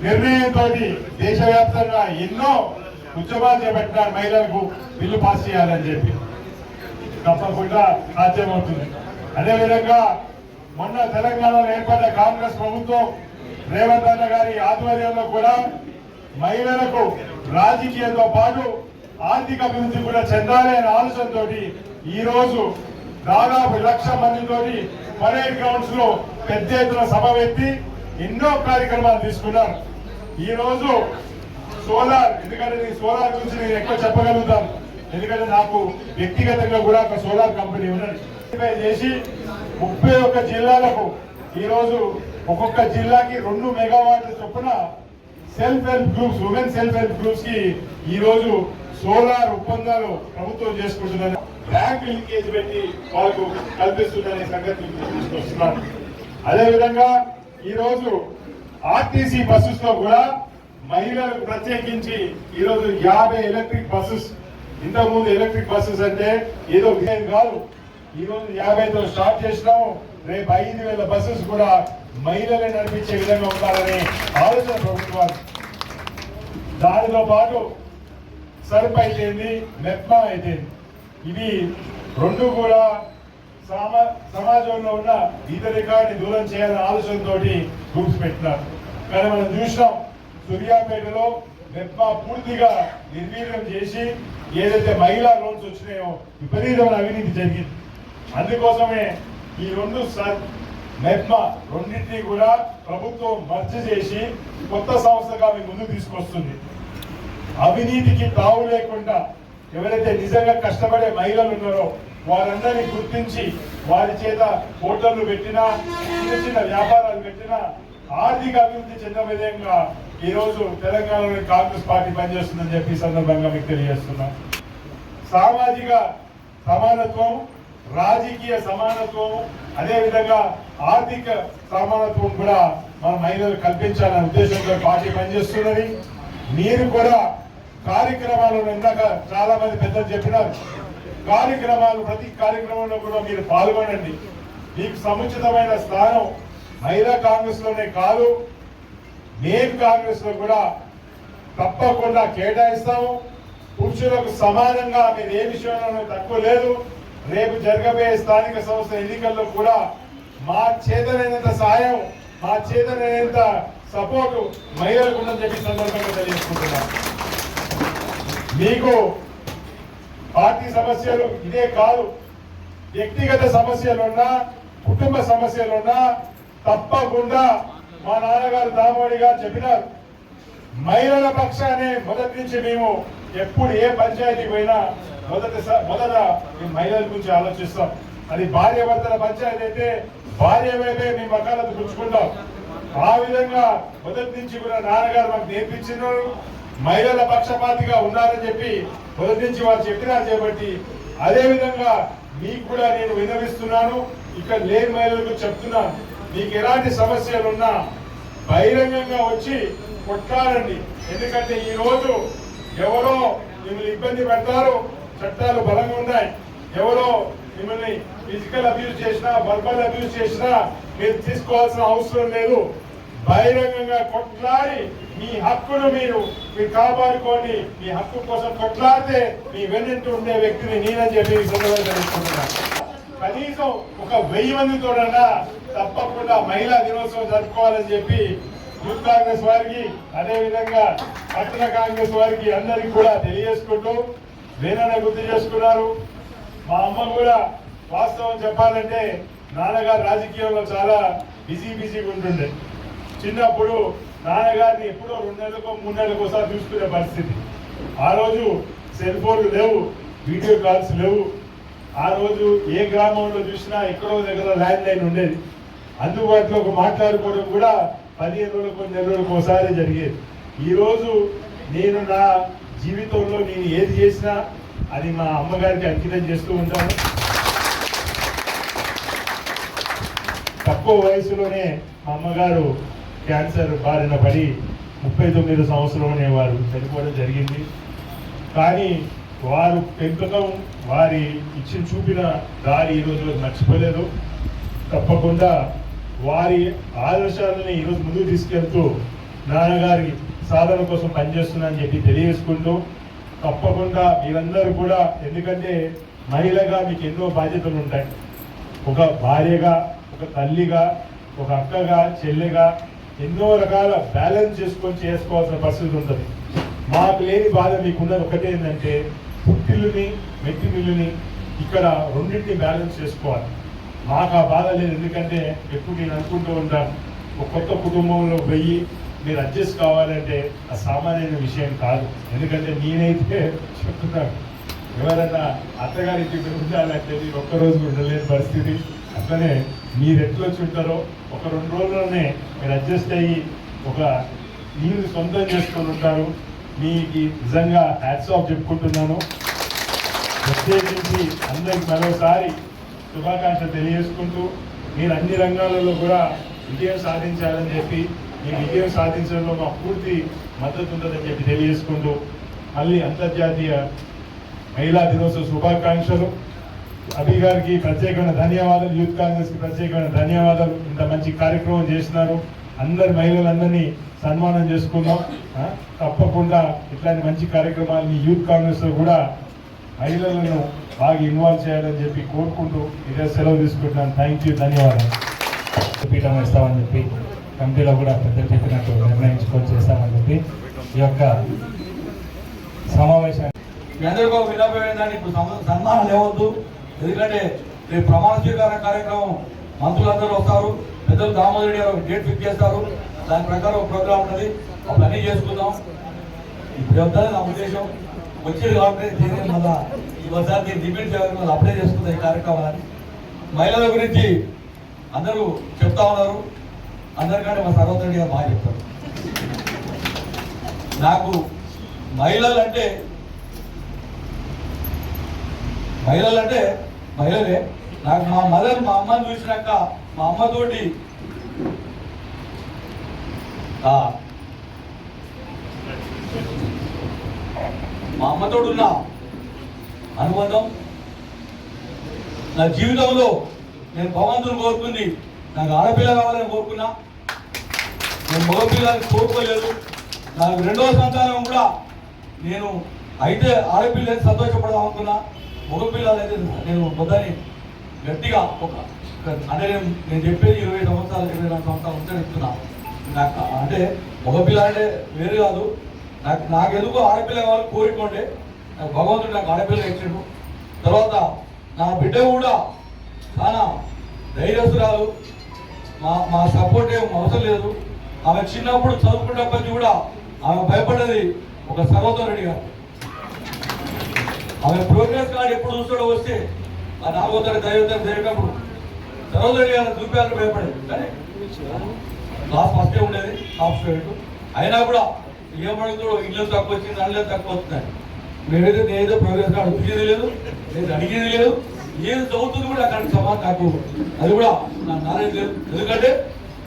నిర్ణయంతో దేశవ్యాప్తంగా ఎన్నో ఉద్యమాలు చేపట్టినారు మహిళలకు బిల్లు పాస్ చేయాలని చెప్పి. తప్పకుండా సాధ్యమవుతుంది. అదేవిధంగా మొన్న తెలంగాణలో ఏర్పడ్డ కాంగ్రెస్ ప్రభుత్వం రేవంత్ అన్న గారి ఆధ్వర్యంలో కూడా మహిళలకు రాజకీయంతో పాటు ఆర్థిక అభివృద్ధి కూడా చెందాలి అనే ఆలోచనతో ఈ రోజు దాదాపు 1,00,000 మందితోటి పరేడ్ గ్రౌండ్స్ లో పెద్ద ఎత్తున సభ పెట్టి ఎన్నో కార్యక్రమాలు తీసుకున్నారు. ఈ రోజు సోలార్, ఎందుకంటే ఈ సోలార్ గురించి నేను ఎక్కువ చెప్పగలుగుతాను, ఎందుకంటే నాకు వ్యక్తిగతంగా కూడా ఒక సోలార్ కంపెనీ ఉన్నది. చేసి 31 జిల్లాలకు ఈ రోజు ఒక్కొక్క జిల్లాకి 2 మెగావాట్ల చొప్పున self help groups, women self help groups కి ఈ రోజు సోలార్ ఒప్పందాలు ప్రభుత్వం చేసుకుంటున్నారు. బ్యాంక్ లింకేజ్ పెట్టి వాళ్ళకు కల్పిస్తుందనే సంగతి తీసుకొస్తున్నారు. అదేవిధంగా ఈ రోజు ఆర్టీసీ బస్సెస్ లో కూడా మహిళలకు ప్రత్యేకించి ఈ రోజు 50 ఎలక్ట్రిక్ బస్సెస్, ఇంతకుముందు ఎలక్ట్రిక్ బస్సెస్ అంటే ఏదో విషయం కాదు, ఈ రోజు 50తో స్టార్ట్ చేసినాము. రేపు 5,000 బస్సెస్ కూడా మహిళలే నడిపించే విధంగా ఉండాలనే ఆలోచన ప్రభుత్వాలు. దానితో పాటు సర్ప్ అయితేంది, మెప్మా అయితేంది, ఇవి రెండు కూడా సమాజంలో ఉన్న ఈతరికాన్ని దూరం చేయాలనే ఆలోచనతో గ్రూప్స్ పెట్టినారు. కానీ మనం చూసినాం సూర్యాపేటలో మెప్మా పూర్తిగా నిర్వీర్యం చేసి ఏదైతే మహిళా లోన్స్ వచ్చినాయో విపరీతమైన అవినీతి జరిగింది. అందుకోసమే ఈ రెండు మెప్మా రెండింటినీ కూడా ప్రభుత్వం మర్జ్ చేసి కొత్త సంస్థగా మీ ముందుకు తీసుకొస్తుంది. అవినీతికి తావు లేకుండా ఎవరైతే నిజంగా కష్టపడే మహిళలు ఉన్నారో వారందరినీ గుర్తించి వారి చేత హోటళ్లు పెట్టినా, చిన్న చిన్న వ్యాపారాలు పెట్టినా ఆర్థిక అభివృద్ధి చెందే విధంగా ఈ రోజు తెలంగాణలో కాంగ్రెస్ పార్టీ పనిచేస్తుందని చెప్పి ఈ సందర్భంగా మీకు తెలియజేస్తున్నా. సామాజిక సమానత్వం, రాజకీయ సమానత్వం, అదేవిధంగా ఆర్థిక సమానత్వం కూడా మన మహిళలు కల్పించాలనే ఉద్దేశంతో పార్టీ పనిచేస్తున్నది. మీరు కూడా కార్యక్రమాలు ఇందాక చాలా మంది పెద్దలు చెప్పినారు, కార్యక్రమాలు ప్రతి కార్యక్రమంలో కూడా మీరు పాల్గొనండి. మీకు సముచితమైన స్థానం మహిళా కాంగ్రెస్ లోనే కాదు, మేము కాంగ్రెస్ లో కూడా తప్పకుండా కేటాయిస్తాము. పురుషులకు సమానంగా మీరు ఏ విషయంలో తక్కువ లేదు. రేపు జరగబోయే స్థానిక సంస్థ ఎన్నికల్లో కూడా మా చేతనైనంత సాయం, మా చేతనైనంత సపోర్టు మహిళలకు ఉందని చెప్పి సందర్భంగా తెలియజేసుకుంటున్నాను. మీకు పార్టీ సమస్యలు ఇదే కాదు, వ్యక్తిగత సమస్యలున్నా, కుటుంబ సమస్యలున్నా తప్పకుండా మా నాన్నగారు దామోడి గారు చెప్పినారు, మహిళల పక్షానే మొదటి నుంచి మేము ఎప్పుడు ఏ పంచాయతీ పోయినా మొదట మహిళల గురించి ఆలోచిస్తాం. అది భార్య భర్తల పంచాయతీ అయితే భార్య వైపే మేము వకాలతు పుచ్చుకుంటాం. ఆ విధంగా మొదటి నుంచి కూడా నాన్నగారు మాకు నేర్పించినారు. మహిళల పక్షపాతిగా ఉన్నారని చెప్పి మొదటి నుంచి వారు చెప్పినారు కాబట్టి అదే విధంగా మీకు కూడా నేను విన్నవిస్తున్నాను. ఇక్కడ లేని మహిళలకు చెప్తున్నాను, మీకు ఎలాంటి సమస్యలు ఉన్నా బహిరంగంగా వచ్చి కొట్లాడండి. ఎందుకంటే ఈ రోజు ఎవరో మిమ్మల్ని ఇబ్బంది పెడతారు, చట్టాలు బలంగా ఉన్నాయి. ఎవరో మిమ్మల్ని ఫిజికల్ అబ్యూస్ చేసినా, వర్బల్ అబ్యూస్ చేసినా మీరు తీసుకోవాల్సిన అవసరం లేదు. బహిరంగంగా కొట్లాడి మీ హక్కును మీరు కాపాడుకోండి. మీ హక్కు కోసం కొట్లాడితే మీ వెన్నంటూ ఉండే వ్యక్తిని నేనని చెప్పి తెలుసుకుంటున్నాను. కనీసం ఒక 1000 మందితోనన్నా తప్పకుండా మహిళా దినోత్సవం జరుపుకోవాలని చెప్పి యూత్ కాంగ్రెస్ వారికి, అదేవిధంగా పట్టణ కాంగ్రెస్ వారికి అందరికి కూడా తెలియజేసుకుంటూ వేననే గుర్తు చేసుకున్నారు. మా అమ్మ కూడా వాస్తవం చెప్పాలంటే నాన్నగారు రాజకీయంలో చాలా బిజీగా ఉంటుండే. చిన్నప్పుడు నాన్నగారిని ఎప్పుడో 2 నెలలకు 3 నెలలకు ఒకసారి చూసుకునే పరిస్థితి. ఆ రోజు సెల్ ఫోన్లు లేవు, వీడియో కాల్స్ లేవు. ఆ రోజు ఏ గ్రామంలో చూసినా ఎక్కడో దగ్గర ల్యాండ్ లైన్ ఉండేది. అందుబాటులోకి మాట్లాడుకోవడం కూడా 15 రోజులకు 2 నెలలకు ఒకసారి జరిగేది. ఈరోజు నేను నా జీవితంలో నేను ఏది చేసినా అది మా అమ్మగారికి అంకితం చేస్తూ ఉంటాను. తక్కువ వయసులోనే మా అమ్మగారు క్యాన్సర్ బారిన పడి 39 సంవత్సరంలోనే వారు చనిపోవడం జరిగింది. కానీ వారు పెంపకం, వారి ఇచ్చి చూపిన దారి ఈరోజు మర్చిపోలేదు. తప్పకుండా వారి ఆదర్శాలని ఈరోజు ముందుకు తీసుకెళ్తూ నాన్నగారి సాధన కోసం పనిచేస్తున్నా అని చెప్పి తెలియజేసుకుంటూ, తప్పకుండా మీరందరూ కూడా, ఎందుకంటే మహిళగా మీకు ఎన్నో బాధ్యతలు ఉంటాయి. ఒక భార్యగా, ఒక తల్లిగా, ఒక అక్కగా, చెల్లెగా ఎన్నో రకాల బ్యాలెన్స్ చేసుకోవాల్సిన పరిస్థితి ఉంటుంది. మాకు లేని బాధ మీకున్నది ఒకటే ఏంటంటే పుట్టిల్లుని మెట్టినిల్లుని ఇక్కడ రెండింటిని బ్యాలెన్స్ చేసుకోవాలి. మాకు ఆ బాధ లేదు. ఎందుకంటే ఎప్పుడు నేను అనుకుంటూ ఉంటాను, ఒక కొత్త కుటుంబంలో పోయి మీరు అడ్జస్ట్ కావాలంటే ఆ సామాన్యమైన విషయం కాదు. ఎందుకంటే నేనైతే చెప్తున్నాను, ఎవరైనా అత్తగారికి ఉండాలంటే మీరు ఒక్కరోజు ఉండలేని పరిస్థితి. అట్లనే మీరు ఎట్లా వచ్చి ఉంటారో ఒక 2 రోజుల్లోనే మీరు అడ్జస్ట్ అయ్యి ఒక నీళ్ళు సొంతం చేసుకొని ఉంటారు. మీకు నిజంగా హ్యాట్స్ ఆఫ్ చెప్పుకుంటున్నాను. ప్రత్యేకించి అందరికి మరోసారి శుభాకాంక్షలు తెలియజేసుకుంటూ, మీరు అన్ని రంగాలలో కూడా విజయం సాధించాలని చెప్పి, మీ విజయం సాధించడంలో మా పూర్తి మద్దతు ఉంటుందని చెప్పి తెలియజేసుకుంటూ, మళ్ళీ అంతర్జాతీయ మహిళా దినోత్సవ శుభాకాంక్షలు. అభి గారికి ప్రత్యేకమైన ధన్యవాదాలు, యూత్ కాంగ్రెస్కి ప్రత్యేకమైన ధన్యవాదాలు. ఇంత మంచి కార్యక్రమం చేసినారు. అందరి మహిళలందరినీ సన్మానం చేసుకుందాం. తప్పకుండా ఇట్లాంటి మంచి కార్యక్రమాలని యూత్ కాంగ్రెస్లో కూడా మహిళలను బాగా ఇన్వాల్వ్ చేయాలని చెప్పి కోరుకుంటూ ఇదే సెలవు తీసుకుంటున్నాను. థ్యాంక్ యూ, ధన్యవాదాలు. పీఠం ఇస్తామని చెప్పి కమిటీలో కూడా పెద్దలు చెప్పినట్టు నిర్ణయించుకొని చేస్తామని చెప్పి ఈ యొక్క సమావేశాన్ని అందరికీ విన్నపం ఏంటంటే ఇప్పుడు సన్మానం లేవద్దు. ఎందుకంటే రేపు ప్రమాణ స్వీకార కార్యక్రమం మంత్రులందరూ వస్తారు, పెద్దలు దామోదర్ రెడ్డి గారు డేట్ ఫిక్స్ చేస్తారు. దాని ప్రకారం ఒక ప్రోగ్రామ్ ఉంటుంది, అప్పుడు అన్నీ చేసుకుందాం. ఇప్పుడు వద్దని నా ఉద్దేశం. వచ్చేది కాబట్టి మళ్ళీ ఒకసారి నేను డిబేట్ చేయాలి, అప్పుడే చేసుకుంటాం ఈ కార్యక్రమాలని. మహిళల గురించి అందరూ చెప్తా ఉన్నారు. అందరికంటే మా సర్వోత్తర రెడ్డి గారు బాగా చెప్తారు. నాకు మహిళలంటే మహిళలే. నాకు మా అమ్మని చూసినాక మా అమ్మతోటి ఉన్న అనుబంధం, నా జీవితంలో నేను భగవంతుని కోరుకుంది నాకు ఆడపిల్ల కావాలని కోరుకున్నా. నేను మగపిల్లని కోరుకోలేదు. నాకు 2వ సంతానం కూడా నేను అయితే ఆడపిల్ల సంతోషపడదాం అనుకున్నా. మగపిల్లలు అయితే నేను వద్దని గట్టిగా అంటే నేను చెప్పేది 20 సంవత్సరాలు 24 సంవత్సరాలు ఉంటే చెప్తున్నా. నాకు అంటే మగపిల్ల అంటే వేరే కాదు, నాకు ఎందుకో ఆడపిల్ల కావాలి కోరుకోండి. నాకు భగవంతుడు నాకు ఆడపిల్ల ఇచ్చాడు. తర్వాత నా బిడ్డ కూడా చాలా ధైర్యస్తురాలు. మా సపోర్ట్ ఏం అవసరం లేదు. ఆమె చిన్నప్పుడు చదువుకున్నప్పటికీ కూడా ఆమె భయపడ్డది ఒక సర్వోత్తర రెడ్డి గారు. ఆమె ప్రోగ్రెస్ కార్డు ఎప్పుడు చూస్తాడో వస్తే ఆ 4వ తరగతి 5వ తరగతి జరిగినప్పుడు సర్వోత్తర రెడ్డి గారు చూపేయాలని భయపడేది. కానీ క్లాస్ ఫస్టే ఉండేది, టాప్ స్టూడెంట్. అయినా కూడా ఏమడుగుతాడో ఇల్లు తక్కువ వచ్చింది, అల్లు తక్కువ వస్తున్నాయి. మేమైతే నేనైతే ప్రోగ్రెస్ కార్డు చూసేది లేదు, నేను అడిగేది లేదు. ఏది చదువుతుంది కూడా అక్కడ సమాధానం నాకు అది కూడా నా నాలెడ్జ్ లేదు. ఎందుకంటే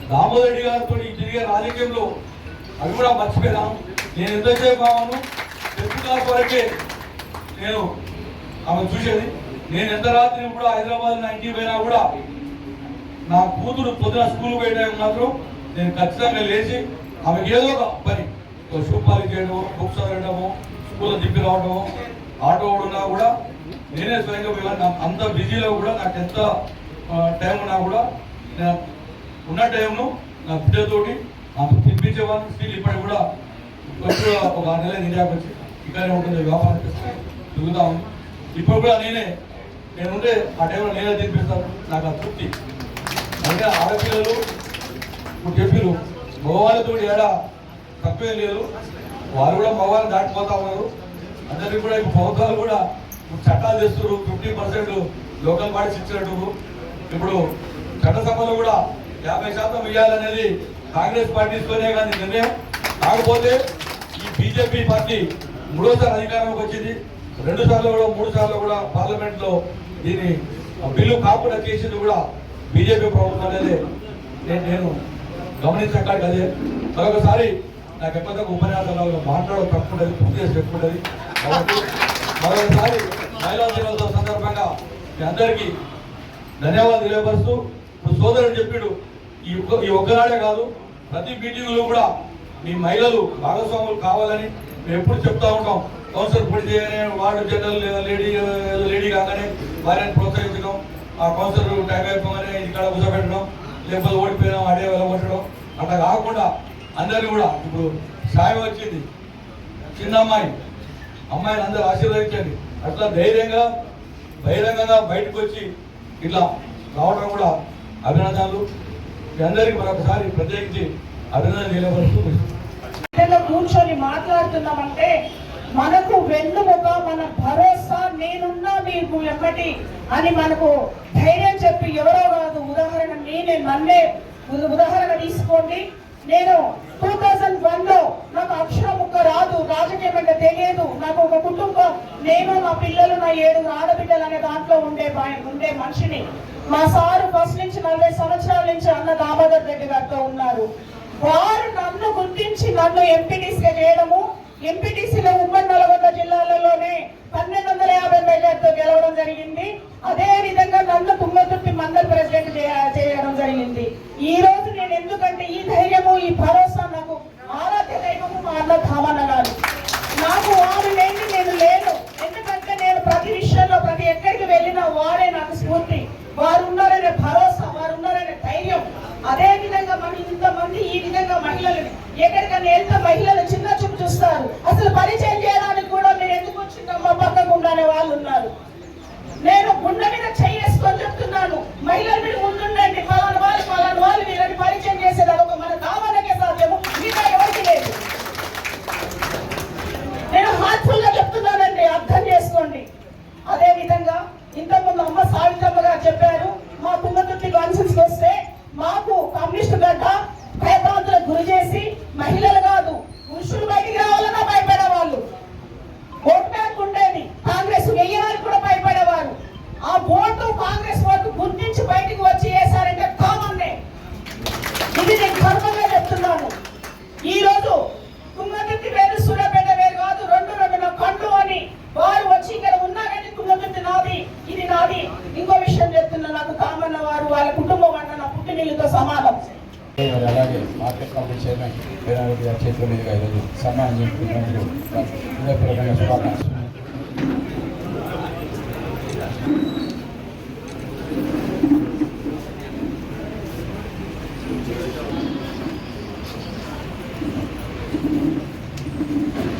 దామోదర్ రెడ్డి గారితో తిరిగే రాజకీయంలో అవి కూడా మర్చిపోయాను. నేను ఎంతసేపు కావాను 10th క్లాస్ వరకే నేను ఆమె చూసేది. నేను ఎంత రాత్రి కూడా హైదరాబాద్ 90 పోయినా కూడా నా కూతురు పొద్దున స్కూల్ పోయడానికి మాత్రం నేను ఖచ్చితంగా లేచి ఆమెకి ఏదో ఒక పని, షూ పాలిష్ చేయడము, బుక్స్ చదవడము, స్కూల్లో దిప్పి రావడము, ఆటో ఉన్నా కూడా నేనే స్వయంగా పోయాను. అంత బిజీలో కూడా నాకు ఎంత టైం ఉన్నా కూడా నేను ఉన్న టైంను నా బిడ్డతోటి నాకు తినిపించేవాడిని. స్టిల్ ఇప్పటికి కూడా ఒక 6 నెలలు ఇండియాకి వచ్చి ఇక్కడనే ఉంటుంది, వ్యాపారం తిరుగుతా ఉంది. ఇప్పుడు కూడా నేను ఉంటే ఆ టైంలో నేనే తినిపిస్తాను. నాకు ఆ తృప్తి. అంటే ఆడపిల్లలు ఇప్పుడు చెప్పారు మగవాళ్ళతో ఏడా తక్కువేం లేదు, వారు కూడా మగవాళ్ళు దాటిపోతా ఉన్నారు. అందరికీ కూడా ఇప్పుడు ప్రభుత్వాలు కూడా చట్టాలు చేస్తున్నారు. 50% లోకల్ బాడీస్ ఇచ్చినట్టు ఇప్పుడు చట్టసభలో కూడా 50% ఇవ్వాలనేది కాంగ్రెస్ పార్టీతోనే కానీ నిర్ణయం. కాకపోతే ఈ బీజేపీ పార్టీ 3వసారి అధికారంలోకి వచ్చింది. 2 సార్లు కూడా 3 సార్లు కూడా పార్లమెంట్లో దీన్ని బిల్లు కాకుండా చేసింది కూడా బీజేపీ ప్రభుత్వం అనేది నేను గమనించడానికి. అదే మరొకసారి నాకు ఎప్పటికీ ఉపన్యాసాలు మాట్లాడడం తప్పుంటుంది, పూర్తి చేసి చెప్పుకుంటుంది. కాబట్టి మరొకసారి మహిళా దినోత్సవం సందర్భంగా మీ అందరికీ ధన్యవాదాలు తెలియపరుస్తూ, ఇప్పుడు సోదరుడు చెప్పాడు ఈ ఒక్కనాడే కాదు ప్రతి మీటింగ్లో కూడా మీ మహిళలు భాగస్వాములు కావాలని మేము ఎప్పుడు చెప్తా ఉంటాం. కౌన్సిలర్ పొడి చేయగానే వార్డు జనరల్ లేడీ కాగానే వారిని ప్రోత్సహించడం, ఆ కౌన్సిలర్ టైం అయిపోగానే ఇక్కడ కూర్చోబెట్టడం, లేకపోతే ఓడిపోయినా అడే వెళ్ళగొట్టడం అట్లా కాకుండా అందరినీ కూడా ఇప్పుడు సాయం వచ్చింది, చిన్న అమ్మాయిని అందరూ ఆశీర్వదించండి. అట్లా ధైర్యంగా బహిరంగంగా బయటకు వచ్చి ఇట్లా రావడం కూడా అభినందనలు. మీ అందరికీ మరొకసారి ప్రత్యేకించి అభినందనలు తెలియపరుస్తూ కూర్చొని మాట్లాడుతున్నామంటే మనకు వెన్నుముక, మన భరోసా, నేనున్నా మీకు ఎప్పటి అని మనకు ధైర్యం చెప్పి ఎవరో కాదు. ఉదాహరణ నన్నే ఉదాహరణ తీసుకోండి. నేను 2001లో నాకు అక్షరం ముక్క రాదు, రాజకీయం అంటే తెలియదు. నాకు ఒక కుటుంబం, నేను నా పిల్లలు, నా 7 ఆడబిడ్డలు అనే దాంట్లో ఉండే మనిషిని. మా సారు ఫస్ట్ నుంచి 40 సంవత్సరాల నుంచి అన్న దామోదర్ రెడ్డి గారితో ఉన్నారు. వారు నన్ను గుర్తించి నన్ను ఎంపీటీసీగా చేయడము, ఎంపీటీసీలో ఉమ్మడి నల్గొండ జిల్లాలలోనే 1250 మెజార్టీతో గెలవడం జరిగింది. అదే విధంగా నన్ను తుంగతుర్తి మండల్ ప్రెసిడెంట్ చేయడం జరిగింది. ఈ రోజు నేను ఎందుకంటే ఈ ధైర్యము, ఈ భరోసా నాకు ఆరాధ్య దైవము మా అన్న ధామన్న గారు. నాకు వారు లేని నేను లేను. ఎందుకంటే నేను ప్రతి విషయంలో ప్రతి ఎక్కడికి వెళ్ళినా వారే నాకు స్ఫూర్తి. వారు ఉన్నారనే భరోసా, వారు ఉన్నారనే ధైర్యం. అదే విధంగా మనం ఇంతమంది ఈ విధంగా మహిళలు ఎక్కడికైనా వెళ్తే మహిళలు చిన్న చూపు చూస్తారు. అసలు పరిచయం చేయడానికి కూడా మీరు ఎందుకు వచ్చిందమ్మా పక్కకు ఉండాలనే వాళ్ళు ఉన్నారు. నేను గుండె మీద చేసుకొని చెప్తున్నాను, మహిళలు మీరు ముందుండండి, పలానా వాళ్ళు వీళ్ళని పరిచయం చేసేది అదొక మన దామనకే సాధ్యము, ఇంకా ఎవరికి లేదు. నేను హార్ట్ఫుల్ గా చెప్తున్నానండి, అర్థం చేసుకోండి. అదే విధంగా ఇంతకుముందు అమ్మ సావిత్రమ్మ గారు చెప్పారు, మా తుంగతుర్తి కాన్ఫరెన్స్ వస్తే మాకు కమ్యూనిస్టు గడ్డ భయభ్రాంతులకు గురి చేసి మహిళలు కాదు పురుషులు బయటికి రావాలన్నా భయపడేవాళ్ళు. ఓటు బ్యాంక్ ఉండేది, కాంగ్రెస్ వెయ్యడానికి కూడా భయపడేవారు. ఆ ఓటు కాంగ్రెస్ ఓటు గుర్తించి బయటికి వచ్చి వేశారంటే కామన్నే. ఇది నేను గర్వంగా చెప్తున్నాను. ఈ రోజు తుంగతుర్తి వేరు, సూర్యాపేట వేరు కాదు, రెండు నా కళ్ళు అని వారు వచ్చి ఇక్కడ ఉన్నా కానీ తుంగతుర్తి నాది, ఇది నాది. ఇంకో విషయం చెప్తున్నా, నాకు కామన్న వారు వాళ్ళ కుటుంబం అన్న నా పుట్టినీళ్ళతో సమానం. అలాగే మార్కెట్ కమిటీ చైర్మన్ వీరారెడ్డి గారి చేతుల మీదుగా ఈరోజు సన్మానం చేసుకున్నందుకు హృదయపూర్వకంగా శుభాకాంక్షలు.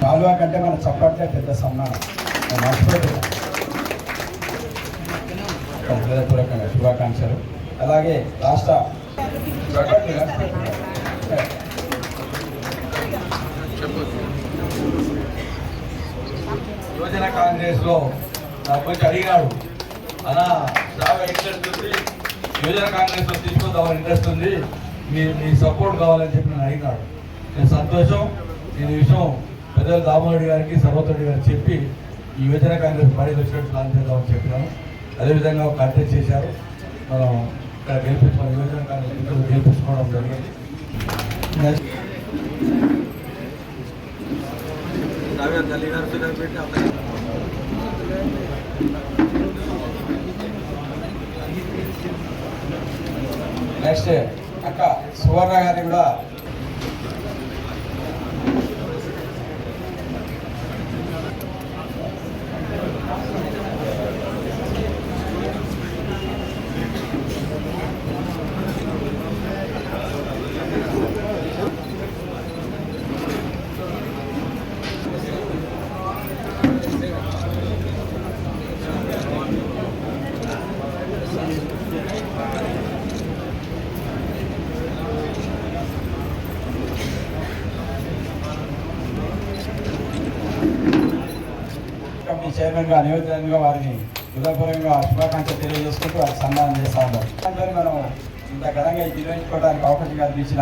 కాలువ కంటే మన చప్పట్లే పెద్ద సన్మానం, మర్చిపోతున్నాం. హృదయపూర్వకంగా శుభాకాంక్షలు. అలాగే రాష్ట్ర యువజన కాంగ్రెస్ లో నాకు వచ్చి అడిగాడు, అలా చాలా ఇంట్రెస్ట్ ఉంది, యువజన కాంగ్రెస్ లో తీసుకుందామని ఇంట్రెస్ట్ ఉంది, మీ సపోర్ట్ కావాలని చెప్పి నేను అడిగినాడు. నేను సంతోషం. నేను ఈ విషయం పెద్దలు దామోదర్ గారికి, సర్వోత్తరెడ్డి గారికి చెప్పి ఈ యువజన కాంగ్రెస్ బడి వచ్చినట్టు ప్లాన్ చేద్దామని చెప్పినాను. అదేవిధంగా ఒక కంటెస్ట్ చేశారు, మనం ఇక్కడ గెలిపించుకోవడం, యువజన కాంగ్రెస్ గెలిపించుకోవడం జరిగింది. నెక్స్ట్ అక్క సువర్ణ గారిని కూడా చైర్మన్ గా నియోజకవర్గంగా వారిని హృదయపూర్వకంగా శుభాకాంక్షలు తెలియజేసుకుంటూ వారికి సన్మానం చేస్తా ఉన్నారు. మనం ఇంత ఘనంగా నిర్వహించుకోవడానికి అవకాశం కల్పించిన